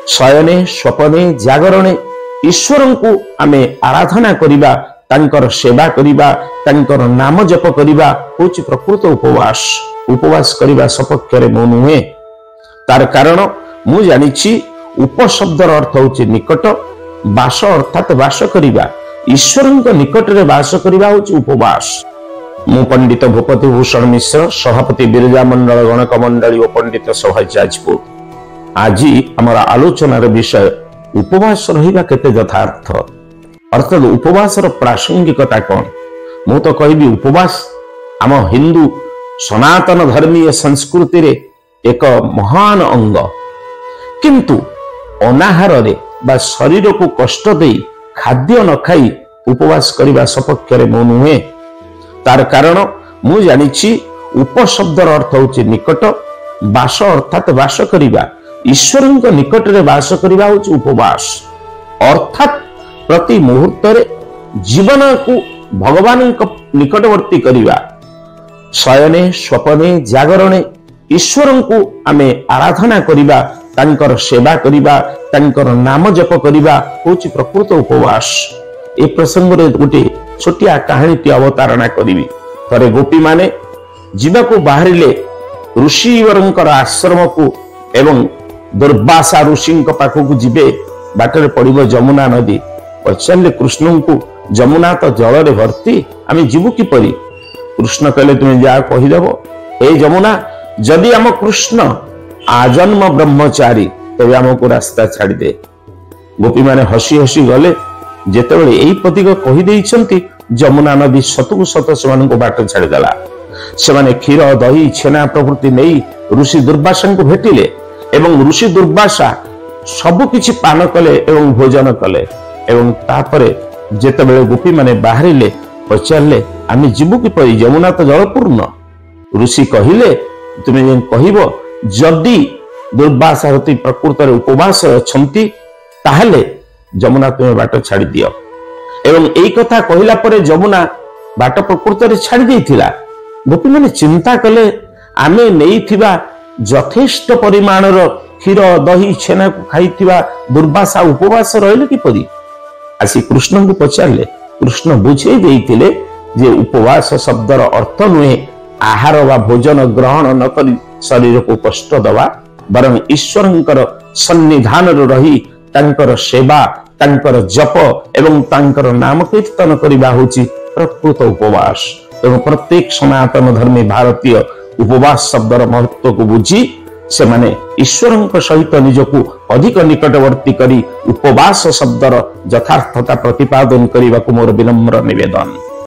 शयने स्वपने जागरणे ईश्वर को आमे आराधना करिबा तांकर सेवा करिबा तांकर नाम जप करिबा होछि प्रकृत उपवास। उपवास करिबा सपक्षरे मो नुहे। तार कारण मु जानिछि उप शब्दर अर्थ होछि निकट, वास अर्थात वास करिबा ईश्वरଙ୍କ निकटरे वास करिबा होछि उपवास। मु पंडित भूपति भूषण मिश्र सभापति बिरजा मंडल गणक मंडली और पंडित सभा जाजपुर। आज आमर आलोचनार विषय उपवास रहिबा केते यथार्थ अर्थात उपवासर प्रासंगिकता कौन। मु तो कहबी उपवास आम हिंदू सनातन धर्मीय संस्कृति रे एक महान अंग, किंतु अनाहार रे बा शरीर को कष्ट दे खाद्य न खाई उपवास करने सपक्षरे मो नुहे। तार कारण मु जानिछि उप शब्दर अर्थ होछि निकट, वास अर्थात वास करिबा ईश्वरଙ୍କ निकटरे वास करिबा होछि उपवास। अर्थात प्रति मुहूर्त रे जीवन को भगवानଙ୍କ निकटवर्ती करिबा। शयने स्वपने जागरणे ईश्वर को आमे आराधना करिबा तांकर सेवा करिबा तांकर नाम जप करिबा होछि प्रकृत उपवास। ए प्रसंग रे गोटे छोटिया कहानी अवतारणा करिबी। थरे गोपी माने जीवाको बाहरिले ऋषिवरंकर आश्रम को एवं दुर्वासा ऋषिଙ୍କ पाखକୁ ଯିବେ। बाटरे पड़िबो जमुना नदी। पचारे कृष्ण को जमुना तो जल रे भर्ती आमे जीवु किपरि। कृष्ण कहले तुम जा कहिदेव ए जमुना जदि आम कृष्ण आजन्म ब्रह्मचारी तबे आमको रास्ता छाड़ी दे। गोपी माने हसी हसी गले। जेतेबेले एई पतिक कहि देइछंती जमुना नदी सतु सत सेमाननको बाट छाड़ीदेला। सेमाने क्षीर दही छेना प्रभृति नहीं ऋषि दुर्वासा को भेटिले एवं ऋषि दुर्वासा सबु किछि पान कले एवं भोजन कले। एवं तापरे जेतेबेले गोपी माने बाहरिले पचारले आमे जीवु किपरि जमुना तो जलपूर्ण। ऋषि कहिले तुमे जे कहिबो जदि दुर्वासा रति प्रकृत उपवास अछंती ताहले जमुना तुमे बाट छाड़ी दियो। एवं एई कथा कहिला परे जमुना बाट प्रकृत रे छाड़ी देइथिला। गोपी माने चिंता कले आमे नेइथिबा यथेष्ट परिमाणर क्षीर दही छेना को खाइथिबा दुर्वासा उपवास रहिले किपरि। आसी कृष्ण को पचारले। कृष्ण बुझे देइथिले जे उपवास शब्दर अर्थ नुहे आहार वा भोजन ग्रहण न करी शरीर को कष्ट दवा, बरं ईश्वरंकर सन्निधान रही तांकर सेवा तांकर जप एवं तांकर नाम कीर्तन करिबा होछि प्रकृत उपवास। एवं प्रत्येक सनातन धर्मी भारतीय उपवास शब्दर महत्व को बुझी से माने ईश्वरंक सहित निजको अधिक निकटवर्ती करी उपवास शब्दर यथार्थता प्रतिपादन करने को मोर विनम्र निवेदन।